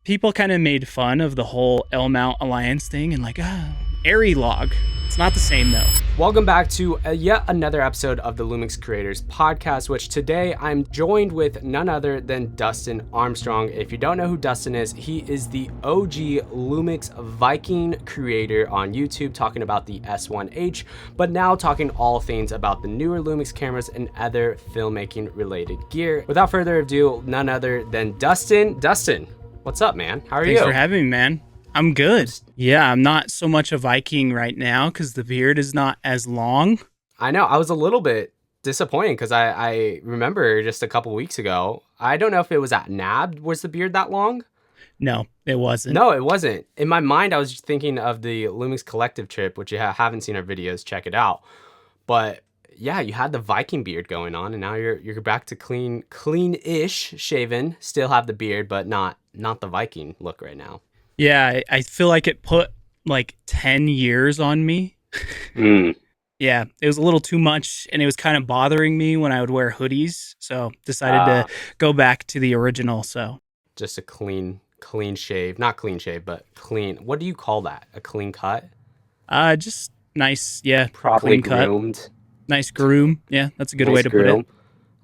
people kind of made fun of the whole L-mount alliance thing and like, ARRI log. It's not the same though. Welcome back to yet another episode of the Lumix Creators Podcast, which today I'm joined with none other than Dustin Armstrong. If you don't know who Dustin is, he is the OG Lumix Viking creator on YouTube, talking about the S1Hii, but now talking all things about the newer Lumix cameras and other filmmaking related gear. Without further ado, none other than Dustin. Dustin, what's up, man? How are you? Thanks for having me, man. I'm good. Yeah, I'm not so much a Viking right now because the beard is not as long. I know. I was a little bit disappointed because I remember just a couple weeks ago, I don't know if it was at NAB, was the beard that long? No, it wasn't. No, it wasn't. In my mind, I was just thinking of the Lumix Collective trip, which you haven't seen our videos, check it out. But yeah, you had the Viking beard going on, and now you're back to clean-ish shaven. Still have the beard, but not the Viking look right now. Yeah, I feel like it put like 10 years on me. Yeah, it was a little too much, and it was kind of bothering me when I would wear hoodies. So decided to go back to the original. So just a clean shave, not clean shave, but clean. What do you call that? A clean cut? Just nice. Yeah, probably clean groomed. Cut. Nice groom. Yeah, that's a good way to put it.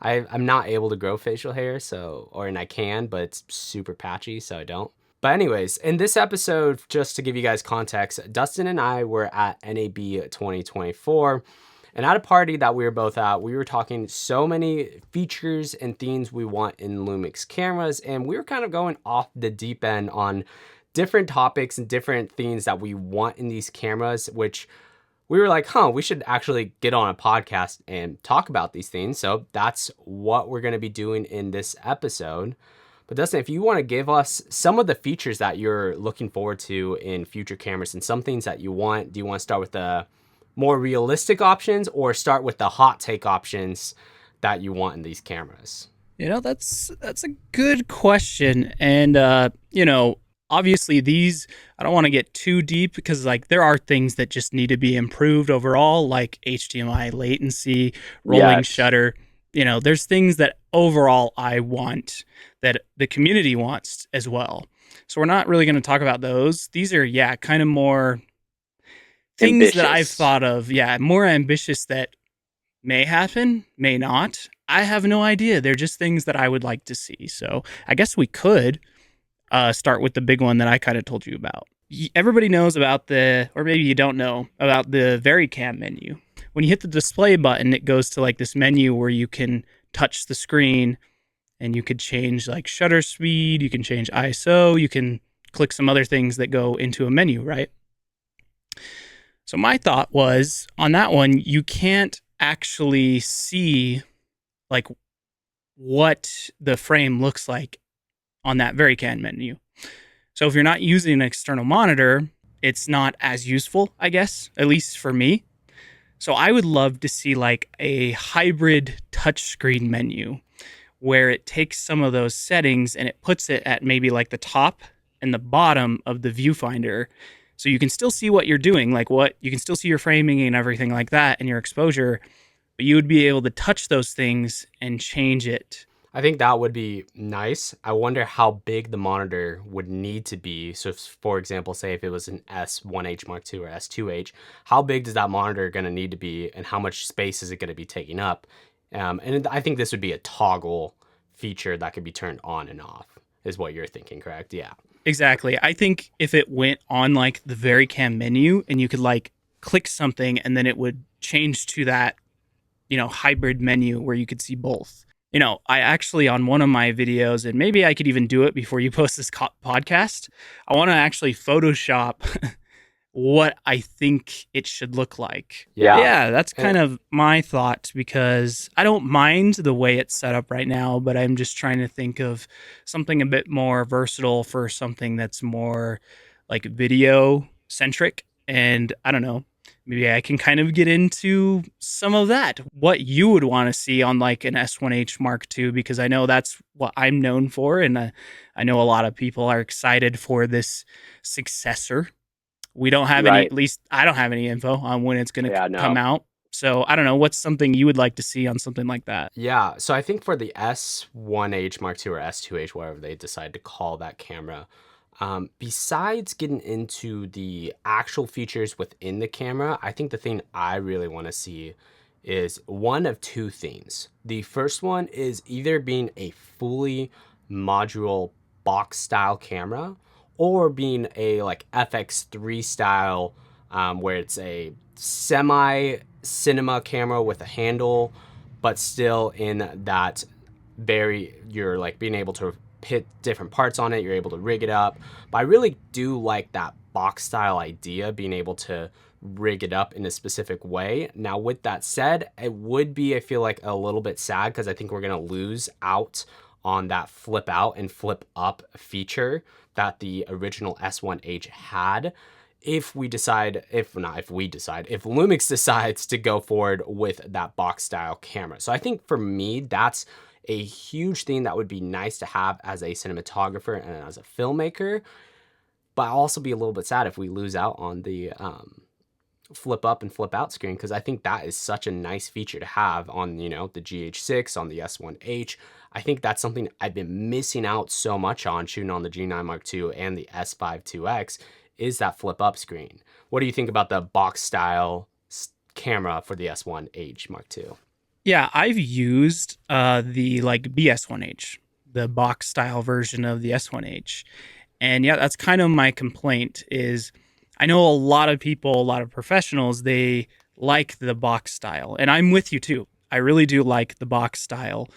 I'm not able to grow facial hair, and I can, but it's super patchy, so I don't. But anyways, in this episode, just to give you guys context, Dustin and I were at NAB 2024, and at a party that we were both at, we were talking so many features and themes we want in Lumix cameras, and we were kind of going off the deep end on different topics and different things that we want in these cameras, which we were like, we should actually get on a podcast and talk about these things. So that's what we're going to be doing in this episode. But Dustin, if you want to give us some of the features that you're looking forward to in future cameras and some things that you want, do you want to start with the more realistic options or start with the hot take options that you want in these cameras? You know, that's a good question. And, obviously these, I don't want to get too deep because like there are things that just need to be improved overall, like HDMI latency, rolling shutter. There's things that overall I want that the community wants as well. So we're not really going to talk about those. These are, kind of more things ambitious that I've thought of. Yeah, more ambitious that may happen, may not. I have no idea. They're just things that I would like to see. So I guess we could start with the big one that I kind of told you about. Everybody knows about or maybe you don't know about the Varicam menu. When you hit the display button, it goes to like this menu where you can touch the screen and you could change like shutter speed, you can change ISO, you can click some other things that go into a menu, right? So my thought was on that one, you can't actually see like what the frame looks like on that Varicam menu. So if you're not using an external monitor, it's not as useful, I guess, at least for me. So I would love to see like a hybrid touchscreen menu where it takes some of those settings and it puts it at maybe like the top and the bottom of the viewfinder. So you can still see what you're doing, you can still see your framing and everything like that and your exposure, but you would be able to touch those things and change it. I think that would be nice. I wonder how big the monitor would need to be. So if, for example, say if it was an S1H Mark II or S2H, how big does that monitor going to need to be and how much space is it going to be taking up? And I think this would be a toggle feature that could be turned on and off is what you're thinking, correct? Yeah. Exactly. I think if it went on like the Varicam menu and you could like click something and then it would change to that, hybrid menu where you could see both. I actually, on one of my videos, and maybe I could even do it before you post this podcast, I want to actually Photoshop what I think it should look like. Yeah, that's kind of my thought because I don't mind the way it's set up right now, but I'm just trying to think of something a bit more versatile for something that's more like video centric. And I don't know, maybe I can kind of get into some of that, what you would want to see on like an S1H Mark II, because I know that's what I'm known for. And I know a lot of people are excited for this successor. We don't have any, at least I don't have any info on when it's going to come out. So I don't know, what's something you would like to see on something like that? Yeah, so I think for the S1H Mark II or S2H, whatever they decide to call that camera, Besides getting into the actual features within the camera, I think the thing I really want to see is one of two things. The first one is either being a fully module box style camera or being a like FX3 style, where it's a semi cinema camera with a handle, but still in that you're like being able to hit different parts on it, you're able to rig it up. But I really do like that box style idea, being able to rig it up in a specific way. Now, with that said, it would be, I feel like, a little bit sad because I think we're going to lose out on that flip out and flip up feature that the original S1H had. If Lumix decides to go forward with that box style camera. So I think for me, that's a huge thing that would be nice to have as a cinematographer and as a filmmaker, but I'll also be a little bit sad if we lose out on the flip up and flip out screen, because I think that is such a nice feature to have on, the GH6, on the S1H. I think that's something I've been missing out so much on shooting on the G9 Mark II and the S5 2X is that flip up screen. What do you think about the box style camera for the S1H Mark II? Yeah, I've used the like BS1H, the box style version of the S1H. And yeah, that's kind of my complaint is I know a lot of people, a lot of professionals, they like the box style. And I'm with you too. I really do like the box style.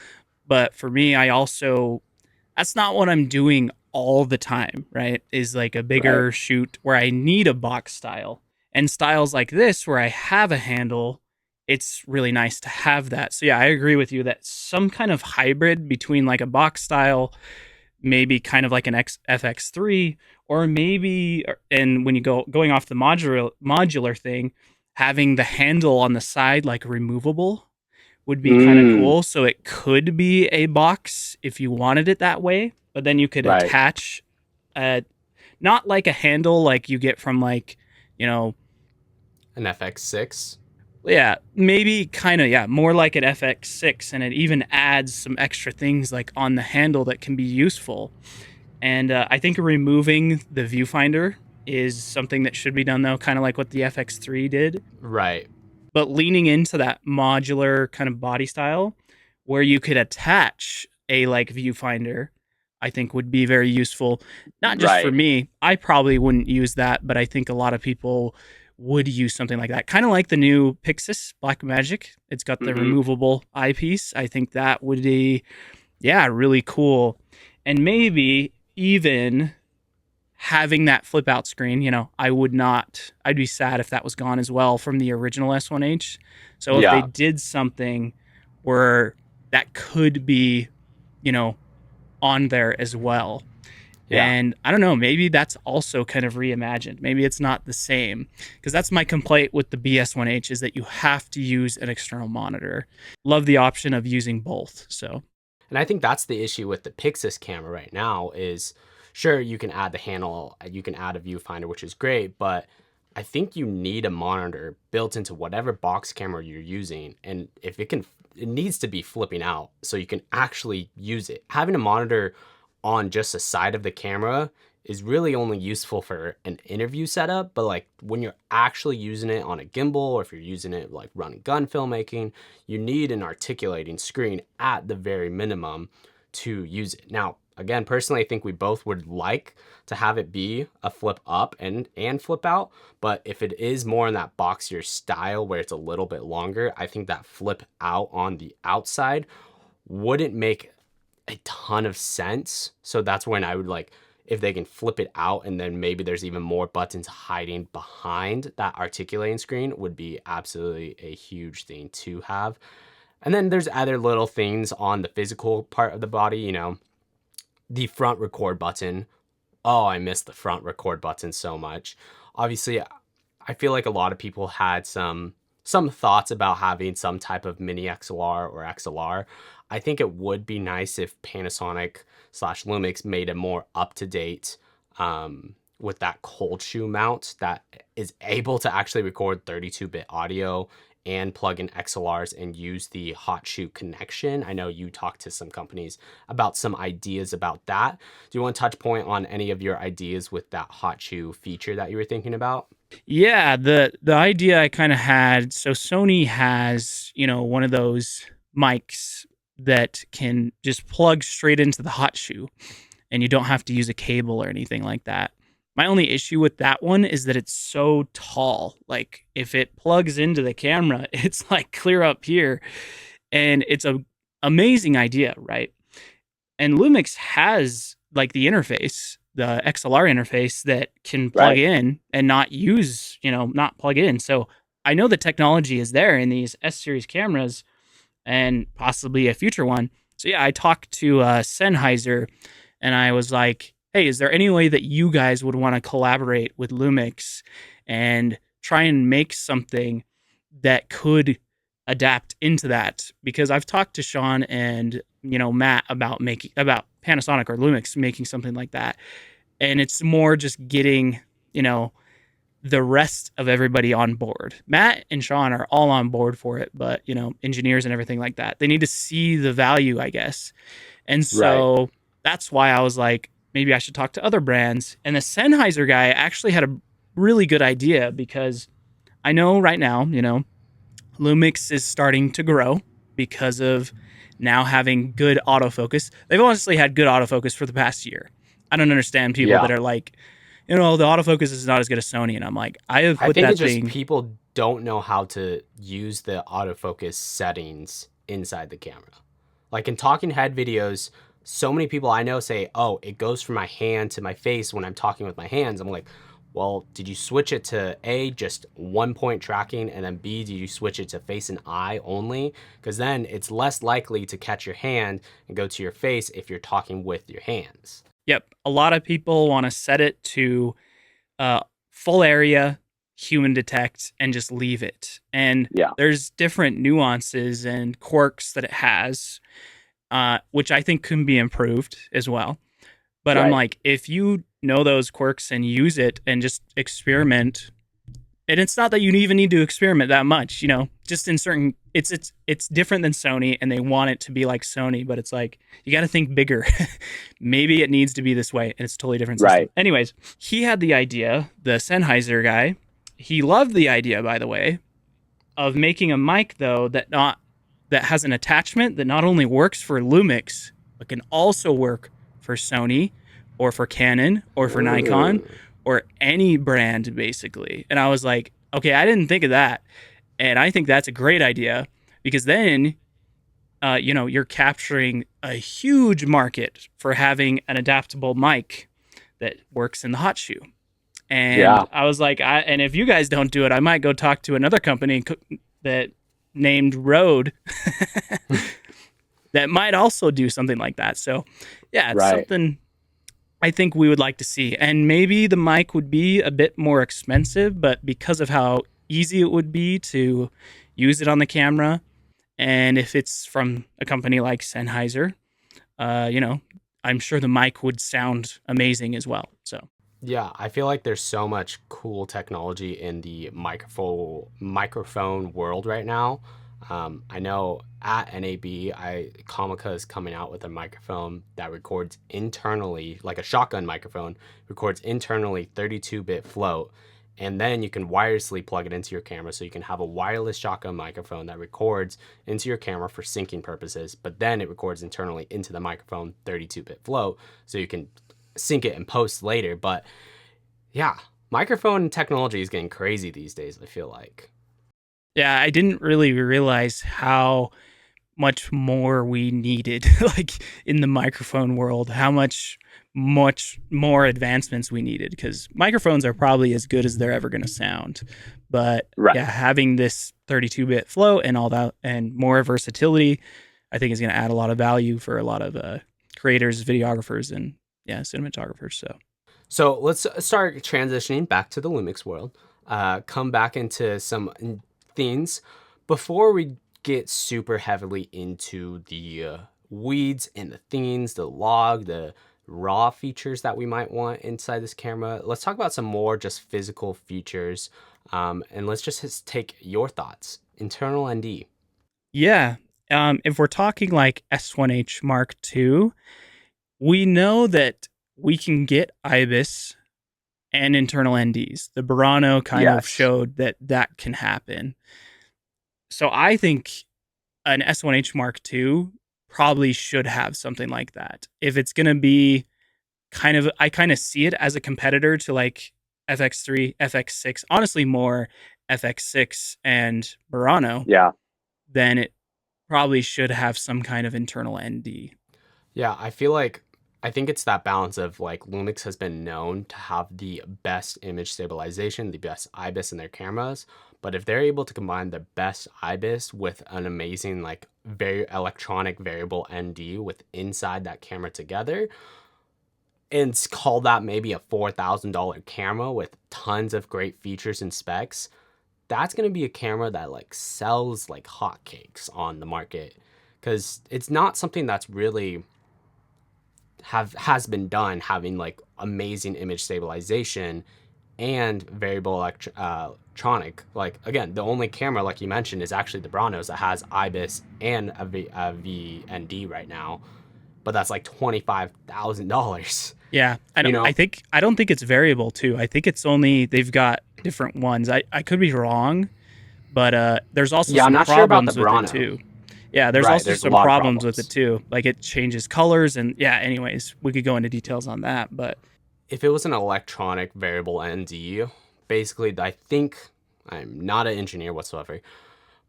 But for me, that's not what I'm doing all the time, right? Is like a bigger shoot where I need a box style. And styles like this, where I have a handle, it's really nice to have that. So yeah, I agree with you that some kind of hybrid between like a box style, maybe kind of like an FX3, or maybe, and when you going off the modular thing, having the handle on the side like removable would be kind of cool. So it could be a box if you wanted it that way, but then you could attach not like a handle like you get from like, an FX6. Yeah, maybe kind of, yeah, more like an FX6, and it even adds some extra things like on the handle that can be useful. And I think removing the viewfinder is something that should be done, though, kind of like what the FX3 did. Right. But leaning into that modular kind of body style where you could attach a like viewfinder, I think would be very useful. Not just for me. I probably wouldn't use that, but I think a lot of people would use something like that. Kind of like the new Pixis Blackmagic. It's got the removable eyepiece. I think that would be, really cool. And maybe even having that flip out screen, I'd be sad if that was gone as well from the original S1H. So if they did something where that could be, on there as well. Yeah. And I don't know, maybe that's also kind of reimagined. Maybe it's not the same, because that's my complaint with the BS1H is that you have to use an external monitor. Love the option of using both. So, and I think that's the issue with the Pixis camera right now is, sure, you can add the handle, you can add a viewfinder, which is great, but I think you need a monitor built into whatever box camera you're using. And if it needs to be flipping out so you can actually use it. Having a monitor on just the side of the camera is really only useful for an interview setup, but like when you're actually using it on a gimbal, or if you're using it like run and gun filmmaking, you need an articulating screen at the very minimum to use it. Now, again, personally, I think we both would like to have it be a flip up and flip out, but if it is more in that boxier style where it's a little bit longer, I think that flip out on the outside wouldn't make a ton of sense. So that's when I would like, if they can flip it out and then maybe there's even more buttons hiding behind that articulating screen, would be absolutely a huge thing to have. And then there's other little things on the physical part of the body, the front record button. Oh, I miss the front record button so much. Obviously, I feel like a lot of people had some thoughts about having some type of mini XLR or XLR. I think it would be nice if Panasonic/Lumix made a more up-to-date with that cold shoe mount that is able to actually record 32-bit audio and plug in XLRs and use the hot shoe connection. I know you talked to some companies about some ideas about that. Do you want to touch point on any of your ideas with that hot shoe feature that you were thinking about? Yeah, the idea I kind of had. So Sony has, one of those mics that can just plug straight into the hot shoe, and you don't have to use a cable or anything like that. My only issue with that one is that it's so tall. Like if it plugs into the camera, it's like clear up here, and it's a amazing idea, right? And Lumix has like the interface, the XLR interface that can plug Right. in and not use, not plug in. So I know the technology is there in these S series cameras and possibly a future one. So yeah, I talked to Sennheiser and I was like, hey, is there any way that you guys would want to collaborate with Lumix and try and make something that could adapt into that? Because I've talked to Sean and Matt about Panasonic or Lumix making something like that, and it's more just getting the rest of everybody on board. Matt and Sean are all on board for it, but engineers and everything like that, they need to see the value, I guess. And so that's why I was like, maybe I should talk to other brands. And the Sennheiser guy actually had a really good idea, because I know right now, Lumix is starting to grow because of now having good autofocus. They've honestly had good autofocus for the past year. I don't understand people that are like, the autofocus is not as good as Sony. And I'm like, I have put I think that it's just thing. people don't know how to use the autofocus settings inside the camera. Like in talking head videos, so many people I know say, oh, it goes from my hand to my face when I'm talking with my hands. I'm like, well, did you switch it to A, just 1-point tracking, and then B, did you switch it to face and eye only? Because then it's less likely to catch your hand and go to your face if you're talking with your hands. Yep. A lot of people want to set it to full area, human detect, and just leave it. And there's different nuances and quirks that it has, which I think can be improved as well. But I'm like, if you know those quirks and use it and just experiment, and it's not that you even need to experiment that much, just in certain, it's different than Sony, and they want it to be like Sony, but it's like, you got to think bigger. Maybe it needs to be this way, and it's a totally different system. Right. Anyways, he had the idea, the Sennheiser guy, he loved the idea, by the way, of making a mic though that has an attachment that not only works for Lumix, but can also work for Sony or for Canon or for Nikon or any brand, basically. And I was like, okay, I didn't think of that. And I think that's a great idea, because then, you're capturing a huge market for having an adaptable mic that works in the hot shoe. And I was like, and if you guys don't do it, I might go talk to another company that named Rode that might also do something like that. So yeah, it's something I think we would like to see. And maybe the mic would be a bit more expensive, but because of how easy it would be to use it on the camera, and if it's from a company like Sennheiser, I'm sure the mic would sound amazing as well. So yeah, I feel like there's so much cool technology in the microphone world right now. I know at NAB, Comica is coming out with a microphone that records internally, like a shotgun microphone, records internally 32-bit float, and then you can wirelessly plug it into your camera, so you can have a wireless shotgun microphone that records into your camera for syncing purposes, but then it records internally into the microphone 32-bit float, so you can sync it and post later. But yeah, microphone technology is getting crazy these days, I feel like. Yeah, I didn't really realize how much more we needed, like in the microphone world, how much more advancements we needed, because microphones are probably as good as they're ever going to sound. But yeah, having this 32-bit float and all that and more versatility, I think is going to add a lot of value for a lot of creators, videographers, and cinematographers. So let's start transitioning back to the Lumix world. Come back into some things before we get super heavily into the weeds and the themes, the log, the raw features that we might want inside this camera. Let's talk about some more just physical features, and let's just take your thoughts internal ND. Yeah. If we're talking like S1H Mark II, we know that we can get IBIS and internal NDs. The Burano kind of Yes. showed that that can happen. So I think an S1H Mark II probably should have something like that. If it's going to be I kind of see it as a competitor to like FX3, FX6, honestly, more FX6 and Burano, Yeah. then it probably should have some kind of internal ND. Yeah, I think it's that balance of like Lumix has been known to have the best image stabilization, the best IBIS in their cameras. But if they're able to combine the best IBIS with an amazing, like very electronic variable ND with inside that camera together, and call that maybe a $4,000 camera with tons of great features and specs, that's going to be a camera that like sells like hotcakes on the market, because it's not something that's really has been done, having like amazing image stabilization and variable electronic. Like again, the only camera like you mentioned is actually the Branos that has IBIS and a VND right now, but that's like $25,000. Yeah, You know, I don't think it's variable too. I think it's only they've got different ones. I could be wrong, but there's also yeah, I'm some not sure about the problems with it Brano. too. Yeah, there's Right, also there's a some lot of problems with it problems. too. Like it changes colors and yeah, anyways, we could go into details on that, but If it was an electronic variable ND, basically, I think I'm not an engineer whatsoever,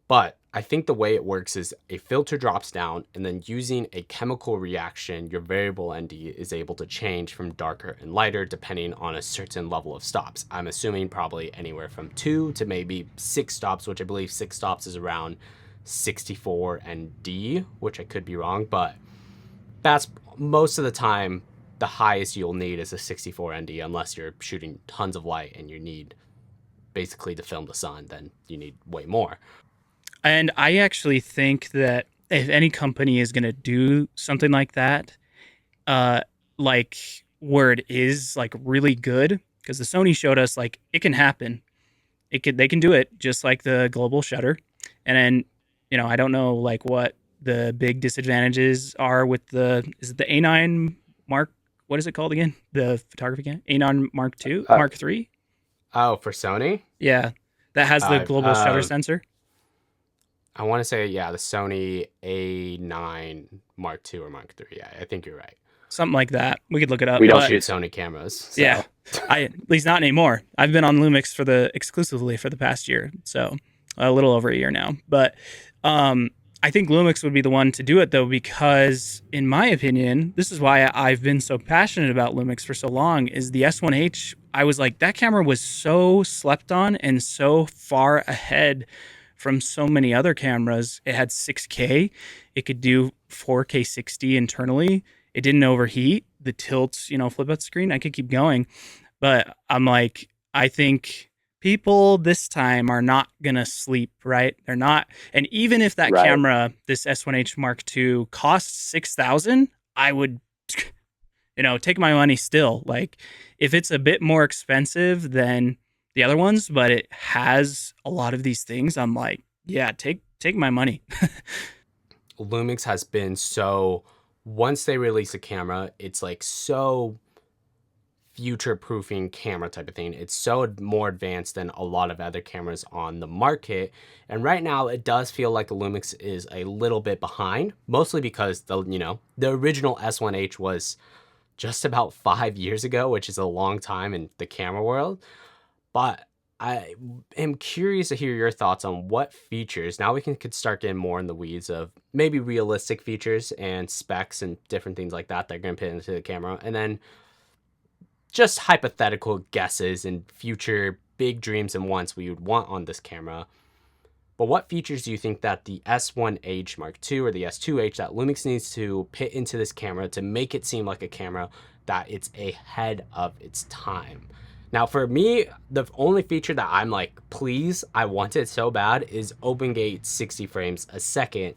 but I think the way it works is a filter drops down, and then using a chemical reaction, your variable ND is able to change from darker and lighter depending on a certain level of stops. I'm assuming probably anywhere from 2 to maybe 6 stops, which I believe 6 stops is around 64 ND, which I could be wrong, but that's most of the time the highest you'll need is a 64 ND, unless you're shooting tons of light and you need basically to film the sun, then you need way more. and I actually think that if any company is going to do something like that, uh like where it is like really good, because the Sony showed us like it can happen. They can do it just like the global shutter. And then, I don't know like what the big disadvantages are with the is it the A9 Mark, what is it called again? The photography camera? A9 Mark 2, Uh, Mark 3? Oh, for Sony, Yeah. That has the uh, global shutter uh, sensor. I want to say, yeah, the Sony A9 Mark II or Mark III. Yeah, I think you're right. Something like that. We could look it up. We We don't don't But shoot shoot. Sony cameras, yeah, so at least not anymore. I've been on Lumix exclusively for the past year, so a little over a year now. But um, I think Lumix would be the one to do it though, because in my opinion, this is why I've been so passionate about Lumix for so long. Is the S1H? I was like, that camera was so slept on and so far ahead from so many other cameras. It had 6K. It could do 4K 60 internally. It didn't overheat. The tilts, flip out screen. I could keep going, but I'm like, I think people this time are not gonna sleep, right? They're not, and even if that Right. camera, this S1H Mark II, costs 6,000, I would, take my money still. Like, if it's a bit more expensive than the other ones, but it has a lot of these things, I'm like, yeah, take my money. Lumix has been so, once they release a camera, it's like so future proofing camera type of thing. It's so more advanced than a lot of other cameras on the market. And right now it does feel like the Lumix is a little bit behind, mostly because the original S1H was just about 5 years ago, which is a long time in the camera world. But I am curious to hear your thoughts on what features. Now we could start getting more in the weeds of maybe realistic features and specs and different things like that they're going to put into the camera. And then just hypothetical guesses and future big dreams and wants we would want on this camera. But what features do you think that the S1H Mark II or the S2H that Lumix needs to put into this camera to make it seem like a camera that it's ahead of its time? Now, for me, the only feature that I'm like, please, I want it so bad is open gate 60 frames a second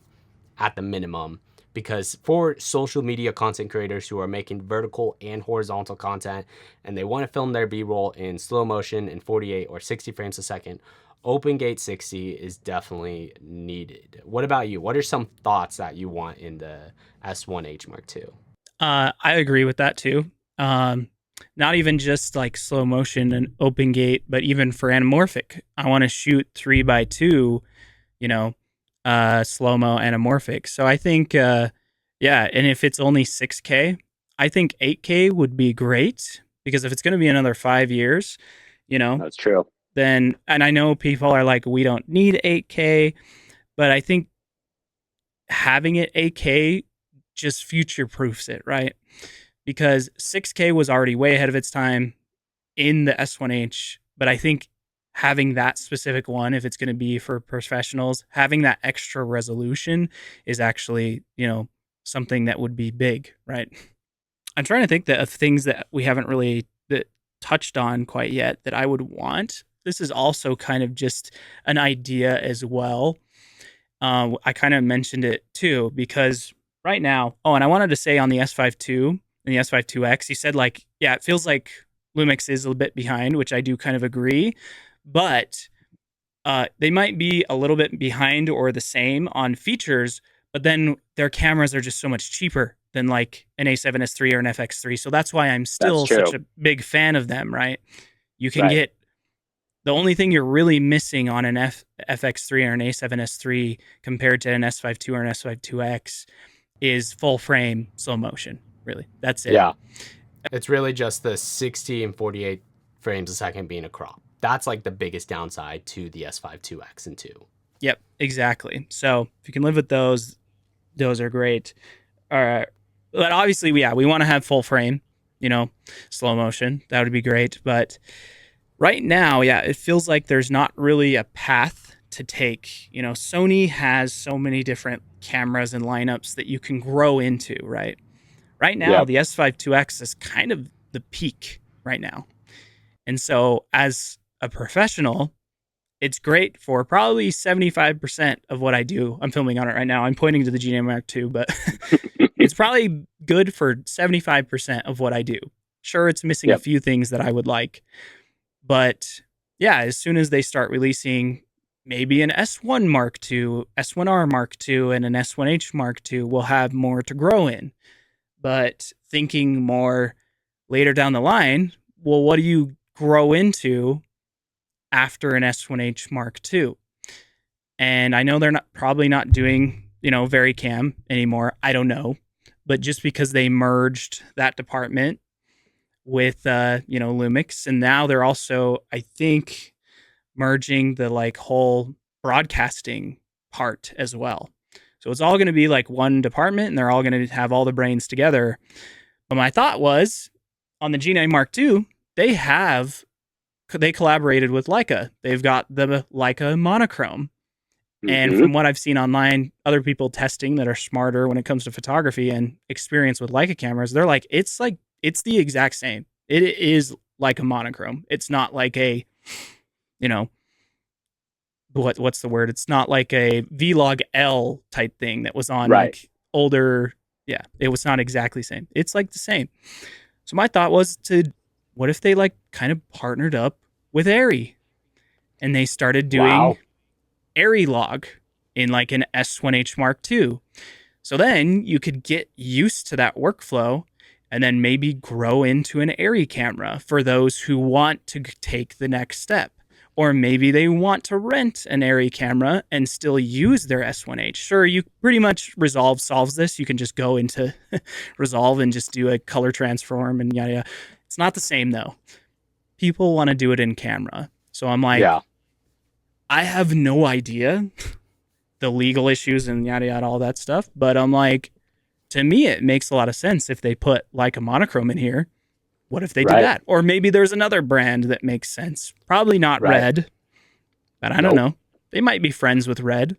at the minimum. Because for social media content creators who are making vertical and horizontal content and they want to film their B-roll in slow motion in 48 or 60 frames a second, Open Gate 60 is definitely needed. What about you? What are some thoughts that you want in the S1H Mark II? I agree with that too. Um, Not even just like slow motion and open gate, but even for anamorphic. I want to shoot 3x2, you know, slow mo anamorphic. So I think, yeah, and if it's only 6K, I think 8K would be great because if it's going to be another 5 years, you know, That's true. then, and I know people are like, we don't need 8K, but I think having it 8K just future proofs it, right? Because 6K was already way ahead of its time in the S1H, but I think having that specific one, if it's going to be for professionals, having that extra resolution is actually, something that would be big, right? I'm trying to think of things that we haven't really touched on quite yet that I would want. This is also kind of just an idea as well. I kind of mentioned it too because right now, and I wanted to say on the S5 II and the S5 IIX, he said like, yeah, it feels like Lumix is a bit behind, which I do kind of agree, but they might be a little bit behind or the same on features, but then their cameras are just so much cheaper than like an A7S III or an FX3. So that's why I'm still such a big fan of them, right? You can get the only thing you're really missing on an FX3 or an A7S III compared to an S5 II or an S5 IIX is full frame slow motion. Really, that's it. Yeah. It's really just the 60 and 48 frames a second being a crop. That's like the biggest downside to the S5 IIX and 2. Yep, exactly. So if you can live with those are great. But obviously, we want to have full frame, slow motion. That would be great. But right now, it feels like there's not really a path to take. Sony has so many different cameras and lineups that you can grow into, right? Right now, the S5 IIX is kind of the peak right now. And so as a professional, it's great for probably 75% of what I do. I'm filming on it right now. I'm pointing to the G9 Mark II, but it's probably good for 75% of what I do. Sure, it's missing a few things that I would like. But yeah, as soon as they start releasing maybe an S1 Mark II, S1R Mark II, and an S1H Mark II, we'll have more to grow in. But thinking more later down the line, well, what do you grow into after an S1H Mark II? And I know they're probably not doing, Varicam anymore. I don't know. But just because they merged that department with, Lumix, and now they're also, I think, merging the like whole broadcasting part as well. So it's all going to be like one department and they're all going to have all the brains together. But my thought was on the G9 Mark II, they collaborated with Leica. They've got the Leica monochrome. Mm-hmm. And from what I've seen online, other people testing that are smarter when it comes to photography and experience with Leica cameras, they're like, it's the exact same. It is like a monochrome. It's not like a, what's the word? It's not like a Vlog L type thing that was on like older. Yeah, it was not exactly the same. It's like the same. So my thought was what if they like kind of partnered up with ARRI and they started doing ARRI log in like an S1H Mark II. So then you could get used to that workflow and then maybe grow into an ARRI camera for those who want to take the next step. Or maybe they want to rent an ARRI camera and still use their S1H. Sure, you pretty much Resolve solves this. You can just go into Resolve and just do a color transform and yada yada. It's not the same though. People want to do it in camera. So I'm like, I have no idea the legal issues and yada yada, all that stuff. But I'm like, to me, it makes a lot of sense if they put like a monochrome in here. What if they did that? Or maybe there's another brand that makes sense. Probably not Red, but I don't know. They might be friends with Red.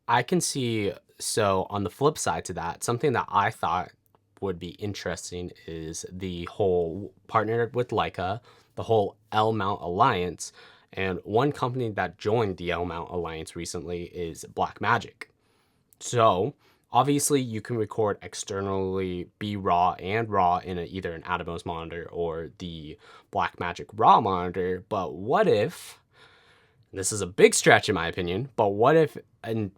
I can see, so on the flip side to that, something that I thought would be interesting is the whole partner with Leica, the whole L-mount alliance. And one company that joined the L-mount alliance recently is Blackmagic. So obviously, you can record externally BRAW and RAW in either an Atomos monitor or the Blackmagic RAW monitor. But what if this is a big stretch in my opinion, but what if, and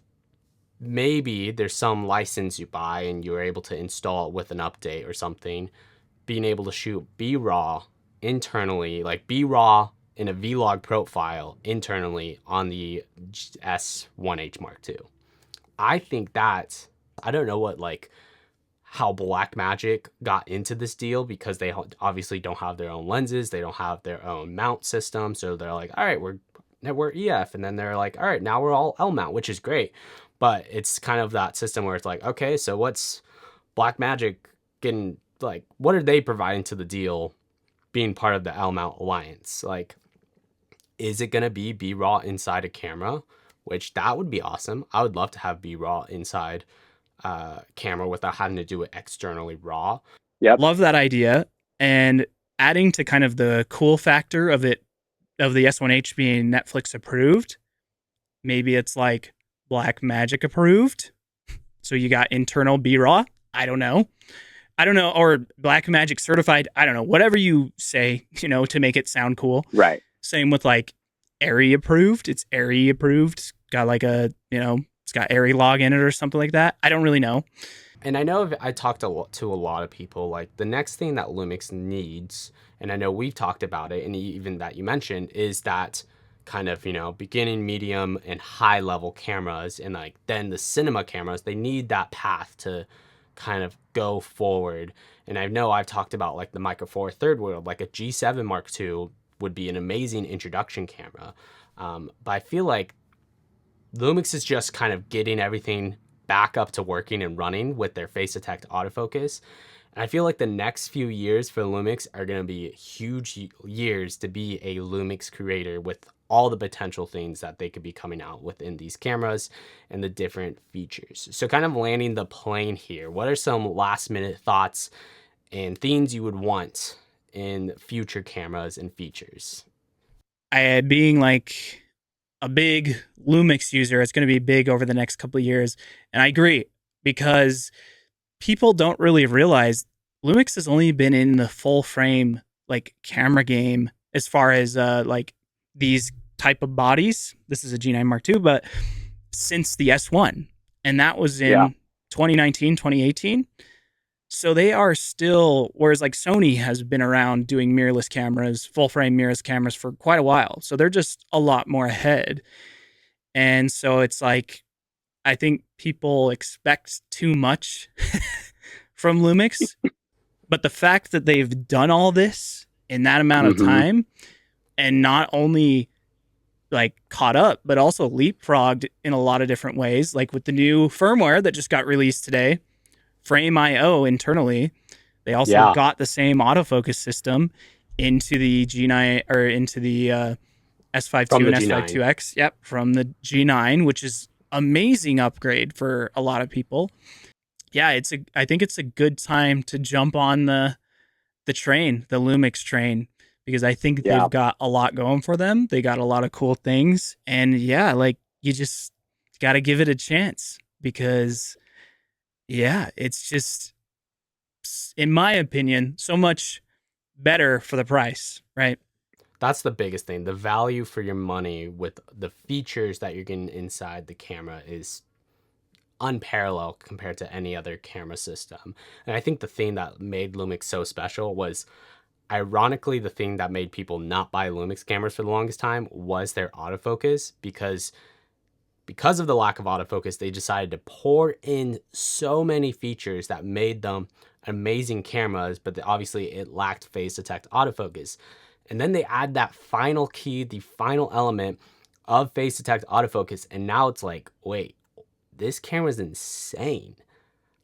maybe there's some license you buy and you're able to install it with an update or something, being able to shoot BRAW internally, like BRAW in a vlog profile internally on the S1H Mark II. I think that, I don't know what, like, how Blackmagic got into this deal, because they obviously don't have their own lenses, they don't have their own mount system, so they're like, all right, we're EF, and then they're like, all right, now we're all L mount, which is great, but it's kind of that system where it's like, okay, so what's Blackmagic getting, like, what are they providing to the deal being part of the L mount alliance? Like, is it gonna be BRAW inside a camera? Which that would be awesome. I would love to have BRAW inside camera without having to do it externally raw. Yep. Love that idea. And adding to kind of the cool factor of it, of the S1H being Netflix approved, maybe it's like Blackmagic approved. So you got internal BRAW. I don't know. Or Blackmagic certified. I don't know. Whatever you say, to make it sound cool. Right. Same with like ARRI approved. It's ARRI approved. It's got like a, it's got ARRI log in it or something like that. I don't really know. And I know I talked to a lot of people, like the next thing that Lumix needs, and I know we've talked about it, and even that you mentioned, is that kind of, beginning, medium, and high level cameras, and like then the cinema cameras, they need that path to kind of go forward. And I know I've talked about like the Micro Four Third World, like a G7 Mark II would be an amazing introduction camera. But I feel like Lumix is just kind of getting everything back up to working and running with their face detect autofocus. And I feel like the next few years for Lumix are going to be huge years to be a Lumix creator, with all the potential things that they could be coming out within these cameras and the different features. So kind of landing the plane here, what are some last minute thoughts and things you would want in future cameras and features? Being like a big Lumix user, it's going to be big over the next couple of years. And I agree, because people don't really realize Lumix has only been in the full frame like camera game as far as like these type of bodies. This is a G9 Mark II, but since the S1, and that was in 2019, 2018. So they are still, whereas like Sony has been around doing mirrorless cameras, full frame mirrorless cameras for quite a while. So they're just a lot more ahead. And so it's like, I think people expect too much from Lumix, but the fact that they've done all this in that amount of time, and not only like caught up, but also leapfrogged in a lot of different ways, like with the new firmware that just got released today, Frame.io internally, they also got the same autofocus system into the G9 or into the S5 II and S5 IIX. Yep, from the G9, which is amazing upgrade for a lot of people. Yeah, I think it's a good time to jump on the train, the Lumix train, because I think they've got a lot going for them. They got a lot of cool things, and like you just got to give it a chance, because it's just, in my opinion, so much better for the price, right? That's the biggest thing. The value for your money with the features that you're getting inside the camera is unparalleled compared to any other camera system. And I think the thing that made Lumix so special was, ironically, the thing that made people not buy Lumix cameras for the longest time was their autofocus, because of the lack of autofocus, they decided to pour in so many features that made them amazing cameras, but obviously it lacked phase detect autofocus. And then they add that final key, the final element of phase detect autofocus, and now it's like, wait, this camera's insane.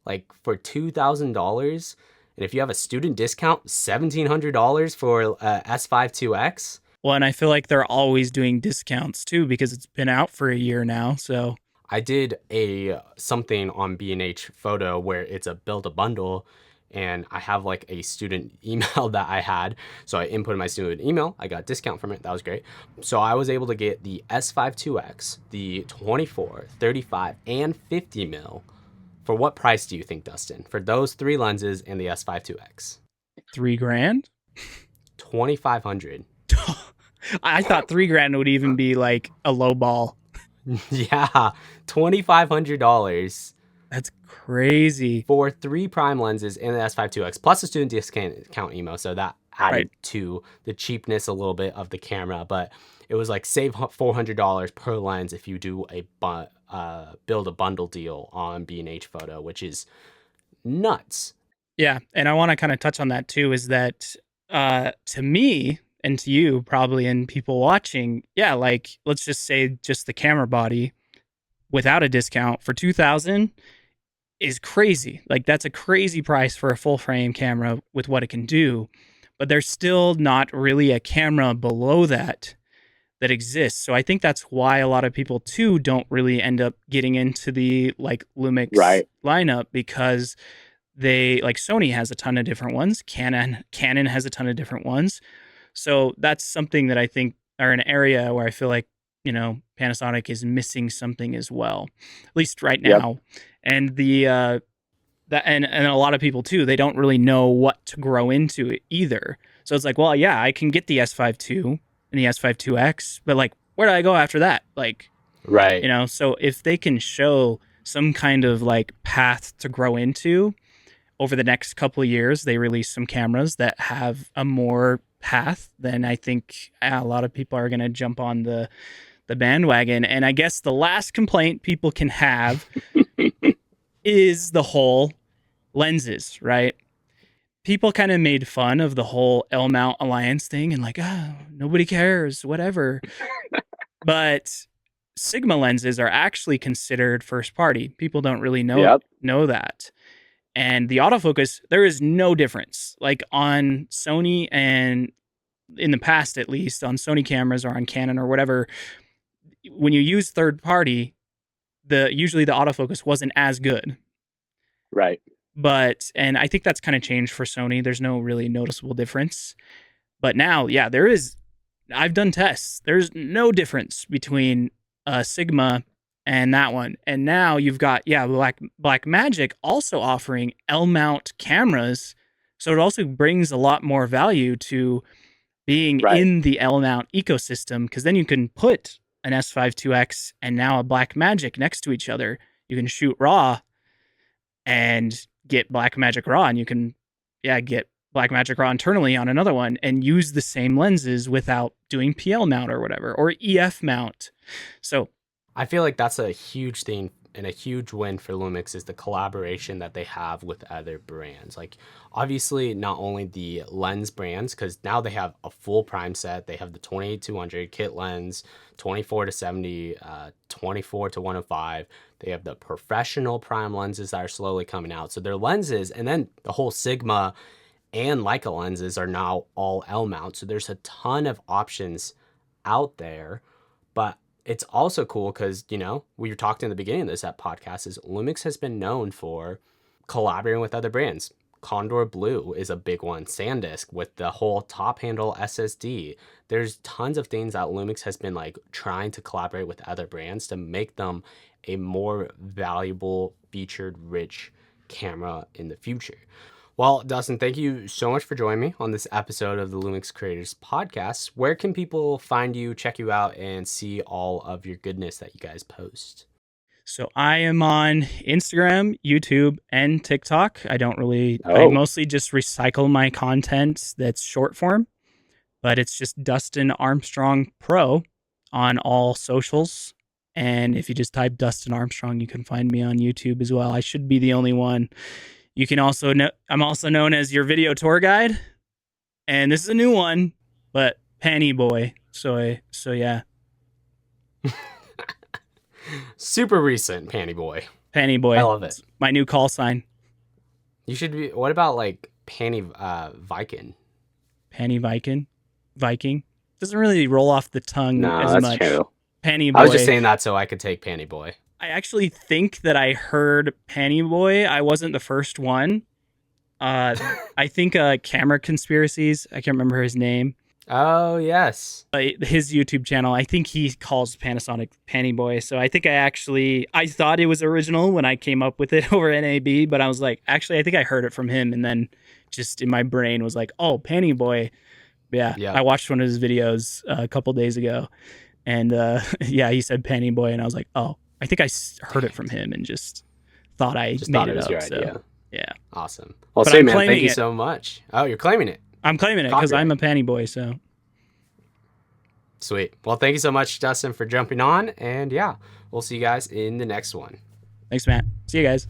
Like, for $2,000, and if you have a student discount, $1,700 for S5 IIX. Well, and I feel like they're always doing discounts too, because it's been out for a year now. So I did something on B&H Photo where it's a build a bundle, and I have like a student email that I had. So I inputted my student email. I got a discount from it. That was great. So I was able to get the S5 IIX, the 24, 35, and 50 mil. For what price do you think, Dustin? For those three lenses and the S5 IIX? $3,000? $2,500. I thought $3,000 would even be like a low ball. Yeah, $2,500 That's crazy. for 3 prime lenses and the S5 IIX plus a student discount emo. So that Right. added to the cheapness a little bit of the camera, but it was like save $400 per lens if you do a build a bundle deal on B&H Photo, which is nuts. Yeah, and I want to kind of touch on that too. Is that to me and to you probably and people watching? Yeah, like let's just say just the camera body without a discount for 2,000 is crazy. Like that's a crazy price for a full frame camera with what it can do. But there's still not really a camera below that exists. So I think that's why a lot of people too don't really end up getting into the like Lumix lineup, because they like Sony has a ton of different ones, Canon has a ton of different ones. So that's something that I think are an area where I feel like, Panasonic is missing something as well, at least right now. And and a lot of people too, they don't really know what to grow into either. So it's like, well, yeah, I can get the S5 II and the S5 IIX, but like, where do I go after that? Like, right. So if they can show some kind of like path to grow into over the next couple of years, they release some cameras that have a more path, then I think a lot of people are going to jump on the bandwagon. And I guess the last complaint people can have is the whole lenses, right? People kind of made fun of the whole L mount alliance thing and like, nobody cares, whatever. But Sigma lenses are actually considered first party. People don't really know that. And the autofocus, there is no difference. Like on Sony, and in the past at least, on Sony cameras or on Canon or whatever, when you use third party, usually the autofocus wasn't as good. Right. And I think that's kind of changed for Sony. There's no really noticeable difference. But now, yeah, there is. I've done tests. There's no difference between Sigma and that one. And now you've got, Blackmagic also offering L mount cameras. So it also brings a lot more value to being in the L mount ecosystem, because then you can put an S5 IIX and now a Blackmagic next to each other. You can shoot RAW and get Blackmagic RAW, and you can get Blackmagic RAW internally on another one and use the same lenses without doing PL mount or whatever, or EF mount. So I feel like that's a huge thing and a huge win for Lumix is the collaboration that they have with other brands. Like obviously not only the lens brands, because now they have a full prime set. They have the 28-200 kit lens, 24-70, 24-105. They have the professional prime lenses that are slowly coming out. So their lenses, and then the whole Sigma and Leica lenses are now all L mount. So there's a ton of options out there. But it's also cool because, we were talking in the beginning of this podcast is Lumix has been known for collaborating with other brands. Condor Blue is a big one. SanDisk with the whole top handle SSD. There's tons of things that Lumix has been like trying to collaborate with other brands to make them a more valuable, featured, rich camera in the future. Well, Dustin, thank you so much for joining me on this episode of the Lumix Creators Podcast. Where can people find you, check you out, and see all of your goodness that you guys post? So I am on Instagram, YouTube, and TikTok. I mostly just recycle my content that's short form, but it's just Dustin Armstrong Pro on all socials. And if you just type Dustin Armstrong, you can find me on YouTube as well. I should be the only one. You can also I'm also known as your video tour guide, and this is a new one, but Panty Boy. So yeah. Super recent, Panty Boy. Panty Boy. I love it. It's my new call sign. You should be. What about like Panty Viking? Panty Viking doesn't really roll off the tongue as much. True. Panty Boy. I was just saying that so I could take Panty Boy. I actually think that I heard Panty Boy. I wasn't the first one. I think Camera Conspiracies. I can't remember his name. Oh, yes. His YouTube channel, I think he calls Panasonic Panty Boy. So I think I thought it was original when I came up with it over NAB, but I was like, actually, I think I heard it from him. And then just in my brain was like, oh, Panty Boy. Yeah, Yeah. I watched one of his videos a couple days ago, and yeah, he said Penny Boy, and I was like, oh, I think I heard it from him and just thought I Just made thought it it was up. your So idea. yeah, Awesome. Well, but sweet, I'm man. Thank claiming you it. so much. Oh, you're claiming it. I'm claiming it because I'm a Copyright. Penny Boy. So Sweet. Well, thank you so much, Dustin, for jumping on. And yeah, we'll see you guys in the next one. thanks, Matt. See you guys.